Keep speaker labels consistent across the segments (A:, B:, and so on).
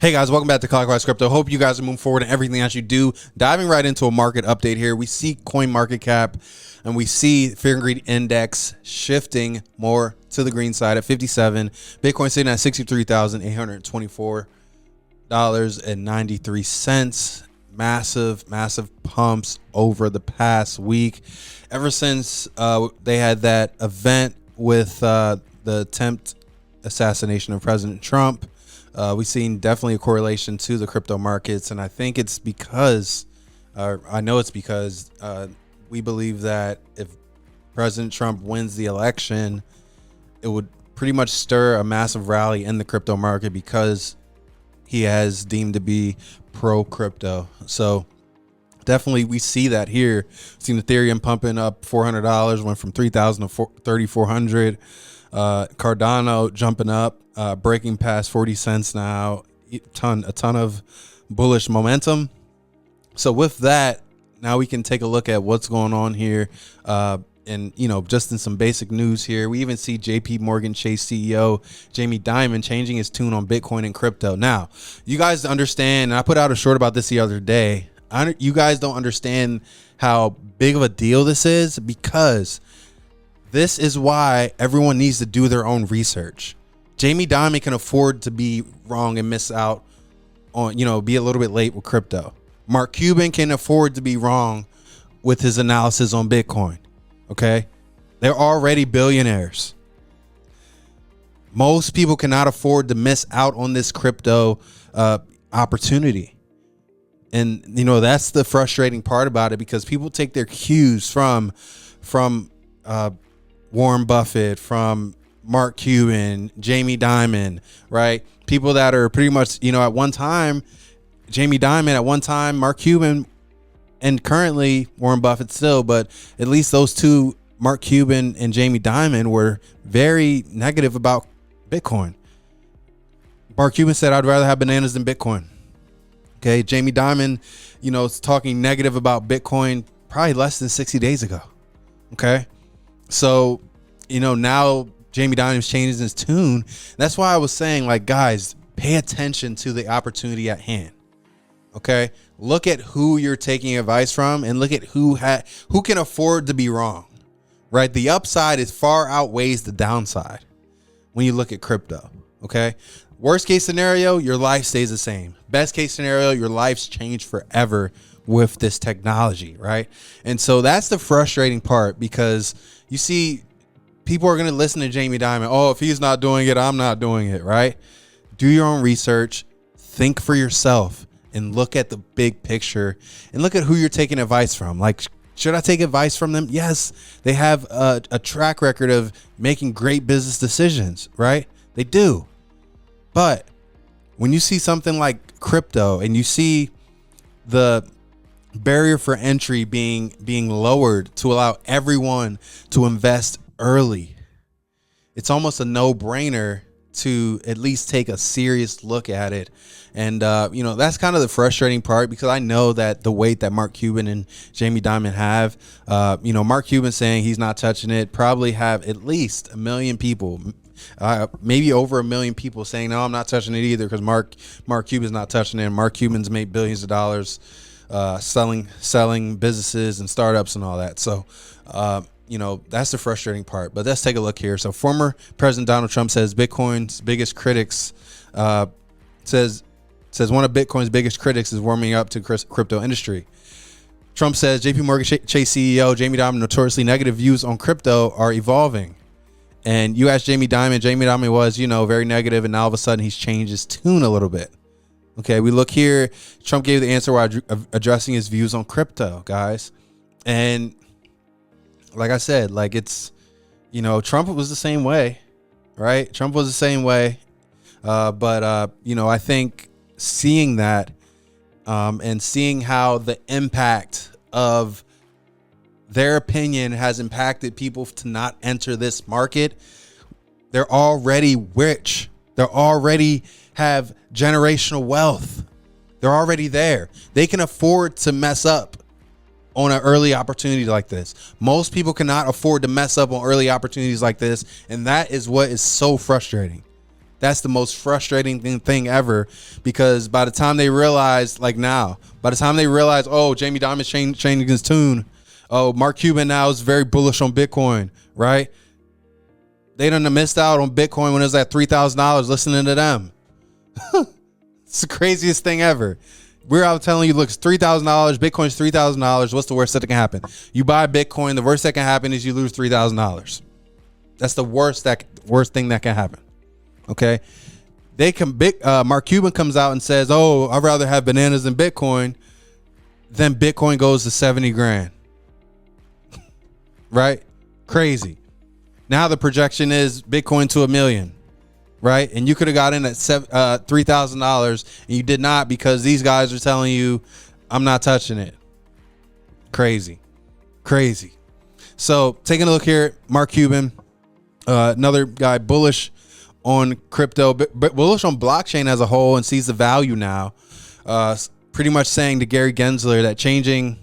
A: Hey guys, welcome back to CLOCKWISE Crypto. Hope you guys are moving forward in everything that you do. Diving right into a market update here. We see coin market cap and we see fear and greed index shifting more to the green side at 57. Bitcoin sitting at $63,824.93. Massive pumps over the past week. Ever since they had that event with the attempt assassination of President Trump, we've seen definitely a correlation to the crypto markets. And I think it's because, I know it's because we believe that if President Trump wins the election, it would pretty much stir a massive rally in the crypto market because he has deemed to be pro crypto. So definitely we see that here. We've seen Ethereum pumping up $400, went from 3,000 to 3,400. Cardano jumping up, breaking past 40 cents now. A ton of bullish momentum. So with that, now we can take a look at what's going on here. And, you know, just in some basic news here, we even see JP Morgan Chase CEO Jamie Dimon changing his tune on Bitcoin and crypto. Now, you guys understand, and I put out a short about this the other day. You guys don't understand how big of a deal this is, because this is why everyone needs to do their own research. Jamie Dimon can afford to be wrong and miss out on, you know, be a little bit late with crypto. Mark Cuban can afford to be wrong with his analysis on Bitcoin. Okay, they're already billionaires. Most people cannot afford to miss out on this crypto opportunity. And, you know, that's the frustrating part about it, because people take their cues from Warren Buffett, from Mark Cuban, Jamie Dimon, right? People that are pretty much, you know, at one time, Jamie Dimon, at one time, Mark Cuban, and currently Warren Buffett still, but at least those two, Mark Cuban and Jamie Dimon, were very negative about Bitcoin. Mark Cuban said, "I'd rather have bananas than Bitcoin." Okay. Jamie Dimon, you know, is talking negative about Bitcoin probably less than 60 days ago. Okay. So, you know, now Jamie Dimon is changing his tune. That's why I was saying, like, guys, pay attention to the opportunity at hand. Okay. Look at who you're taking advice from, and look at who can afford to be wrong, right? The upside is far outweighs the downside when you look at crypto. Okay. Worst case scenario, your life stays the same. Best case scenario, your life's changed forever with this technology, right? And so that's the frustrating part, because you see, people are going to listen to Jamie Dimon. Oh, if he's not doing it, I'm not doing it, right? Do your own research, think for yourself, and look at the big picture, and look at who you're taking advice from. Like, should I take advice from them? Yes, they have a track record of making great business decisions, right? They do. But when you see something like crypto, and you see the barrier for entry being lowered to allow everyone to invest early, it's almost a no-brainer to at least take a serious look at it. And you know, that's kind of the frustrating part, because I know that the weight that Mark Cuban and Jamie Dimon have, you know, Mark Cuban saying he's not touching it, probably have at least 1 million people, maybe over 1 million people saying, no, I'm not touching it either, because Mark Cuban's not touching it. And Mark Cuban's made billions of dollars selling businesses and startups and all that. So you know, that's the frustrating part. But let's take a look here. So former President Donald Trump says Bitcoin's biggest critics, says one of Bitcoin's biggest critics is warming up to crypto industry. Trump says JP Morgan Chase CEO Jamie Dimon notoriously negative views on crypto are evolving. And you asked Jamie Dimon was, you know, very negative, and now all of a sudden he's changed his tune a little bit. Okay, we look here. Trump gave the answer while addressing his views on crypto, guys. And like I said, like, it's, you know, Trump was the same way, right? Trump was the same way. But you know, I think seeing that and seeing how the impact of their opinion has impacted people to not enter this market. They're already rich. They already have generational wealth. They're already there. They can afford to mess up on an early opportunity like this. Most people cannot afford to mess up on early opportunities like this. And that is what is so frustrating. That's the most frustrating thing ever, because by the time they realize, like now, by the time they realize, oh, Jamie Dimon's changing his tune. Oh, Mark Cuban now is very bullish on Bitcoin, right? They done missed out on Bitcoin when it was at $3,000 listening to them. It's the craziest thing ever. We're out telling you, look, it's $3,000. Bitcoin's $3,000. What's the worst that can happen? You buy Bitcoin. The worst that can happen is you lose $3,000. That's the worst thing that can happen. Okay. Mark Cuban comes out and says, oh, I'd rather have bananas than Bitcoin. Then Bitcoin goes to 70 grand. Right? Crazy. Now the projection is Bitcoin to $1 million. Right? And you could have got in at $3,000 and you did not, because these guys are telling you, I'm not touching it. Crazy. So taking a look here, Mark Cuban, another guy bullish on crypto, but bullish on blockchain as a whole, and sees the value now. Pretty much saying to Gary Gensler that changing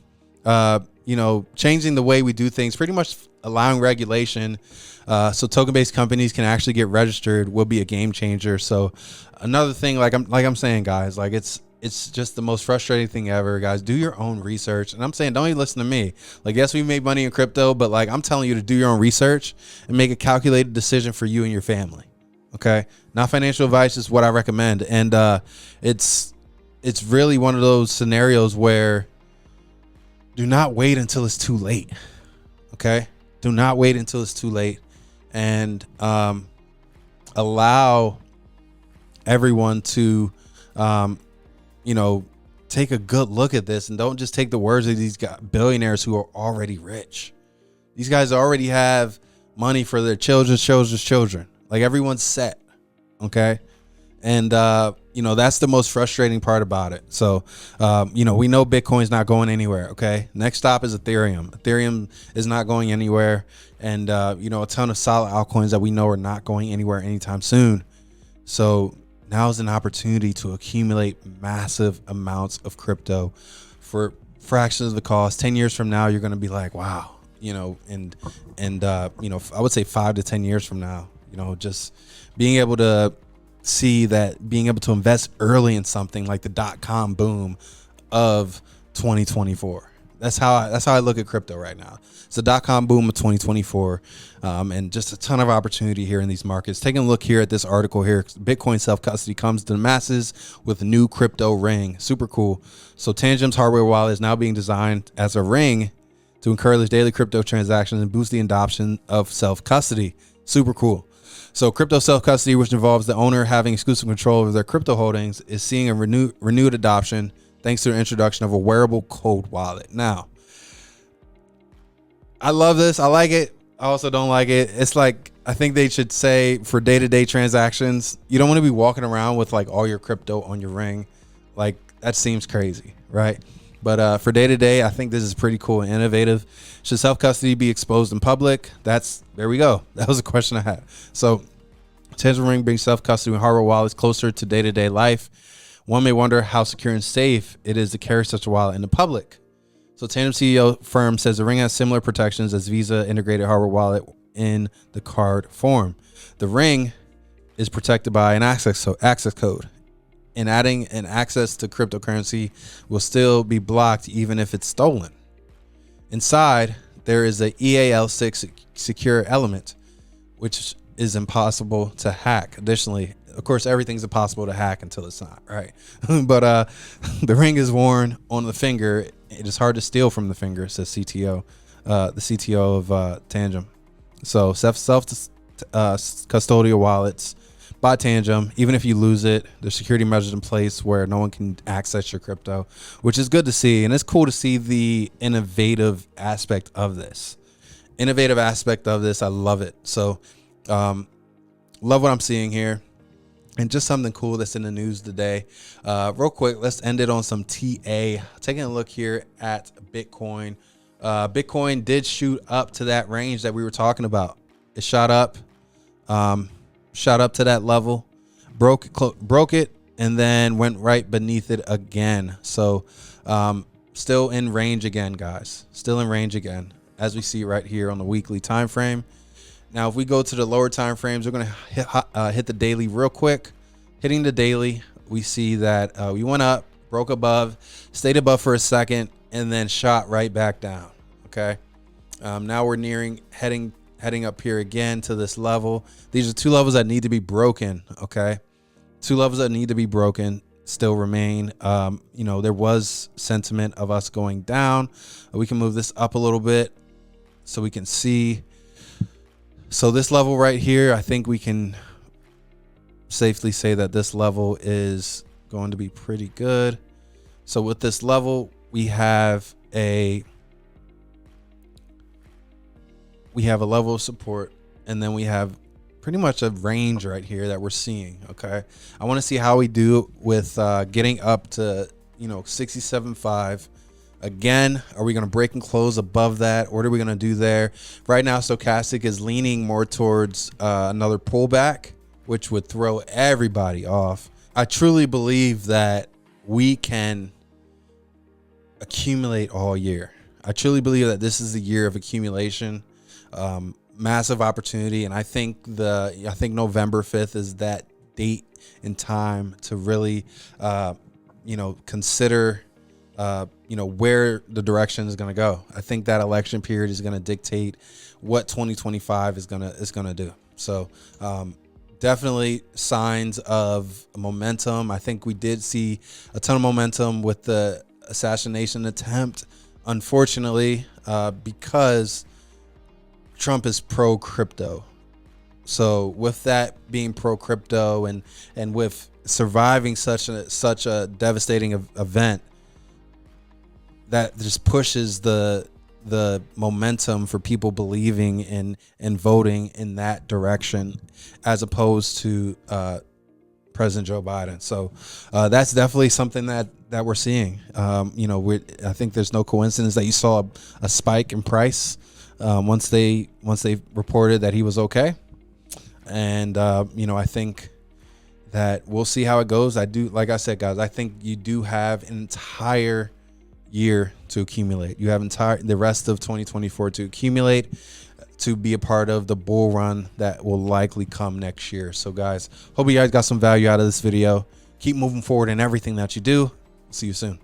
A: the way we do things, pretty much allowing regulation, so token-based companies can actually get registered, will be a game changer. So another thing, like I'm saying, guys, like it's just the most frustrating thing ever, guys. Do your own research. And I'm saying, don't even listen to me. Like, yes, we made money in crypto, but like I'm telling you to do your own research and make a calculated decision for you and your family. Okay, not financial advice is what I recommend, and it's really one of those scenarios where do not wait until it's too late. Okay, do not wait until it's too late, and allow everyone to take a good look at this, and don't just take the words of these billionaires who are already rich. These guys already have money for their children's children. Like, everyone's set. Okay. And, that's the most frustrating part about it. So, we know Bitcoin's not going anywhere. Okay. Next stop is Ethereum. Ethereum is not going anywhere. And, a ton of solid altcoins that we know are not going anywhere anytime soon. So now is an opportunity to accumulate massive amounts of crypto for fractions of the cost. 10 years from now, you're going to be like, wow, I would say 5 to 10 years from now, just being able to see that, being able to invest early in something like the .com boom of 2024. That's how I look at crypto right now. It's the .com boom of 2024, and just a ton of opportunity here in these markets. Taking a look here at this article here, Bitcoin self-custody comes to the masses with a new crypto ring. Super cool. So Tangent's hardware wallet is now being designed as a ring to encourage daily crypto transactions and boost the adoption of self-custody. Super cool. So crypto self-custody, which involves the owner having exclusive control over their crypto holdings, is seeing a renewed adoption thanks to the introduction of a wearable cold wallet. Now, I love this. I like it. I also don't like it. It's like, I think they should say for day-to-day transactions, you don't want to be walking around with like all your crypto on your ring. Like, that seems crazy, right? But for day-to-day, I think this is pretty cool and innovative. Should self-custody be exposed in public? There we go. That was a question I had. So Tangent Ring brings self-custody and hardware wallets closer to day-to-day life. One may wonder how secure and safe it is to carry such a wallet in the public. So Tandem CEO firm says the Ring has similar protections as Visa integrated hardware wallet in the card form. The Ring is protected by an access code, and adding an access to cryptocurrency will still be blocked even if it's stolen. Inside, there is a EAL6 secure element, which is impossible to hack. Additionally, of course, everything's impossible to hack until it's not, right? But the ring is worn on the finger. It is hard to steal from the finger, says CTO, the CTO of Tangent. So self-custodial wallets by Tangent, even if you lose it, there's security measures in place where no one can access your crypto, which is good to see. And it's cool to see the innovative aspect of this. I love it. So love what I'm seeing here. And just something cool that's in the news today. Real quick, let's end it on some TA. Taking a look here at Bitcoin. Bitcoin did shoot up to that range that we were talking about. It shot up to that level, broke it, and then went right beneath it again. So still in range again, guys. Still in range again, as we see right here on the weekly time frame. Now, if we go to the lower time frames, we're going to hit the daily real quick. Hitting the daily, we see that we went up, broke above, stayed above for a second, and then shot right back down. Okay. Now we're heading up here again to this level. These are two levels that need to be broken. Okay. Two levels that need to be broken still remain. There was sentiment of us going down. We can move this up a little bit so we can see. So this level right here, I think we can safely say that this level is going to be pretty good. So with this level, we have a level of support, and then we have pretty much a range right here that we're seeing. Okay, I want to see how we do with getting up to 67.5. Again, are we going to break and close above that? What are we going to do there? Right now, stochastic is leaning more towards another pullback, which would throw everybody off. I truly believe that we can accumulate all year. I truly believe that this is the year of accumulation, massive opportunity, and I think November 5th is that date and time to really, consider. Where the direction is going to go. I think that election period is going to dictate what 2025 is going to do. So definitely signs of momentum. I think we did see a ton of momentum with the assassination attempt, unfortunately, because Trump is pro crypto. So with that being pro crypto and with surviving such a devastating event, that just pushes the momentum for people believing in and voting in that direction, as opposed to President Joe Biden. So that's definitely something that we're seeing. I think there's no coincidence that you saw a spike in price once they reported that he was okay. And I think that we'll see how it goes. Like I said, guys, I think you do have an entire year to accumulate. You have the rest of 2024 to accumulate, to be a part of the bull run that will likely come next year. So guys, hope you guys got some value out of this video. Keep moving forward in everything that you do. See you soon.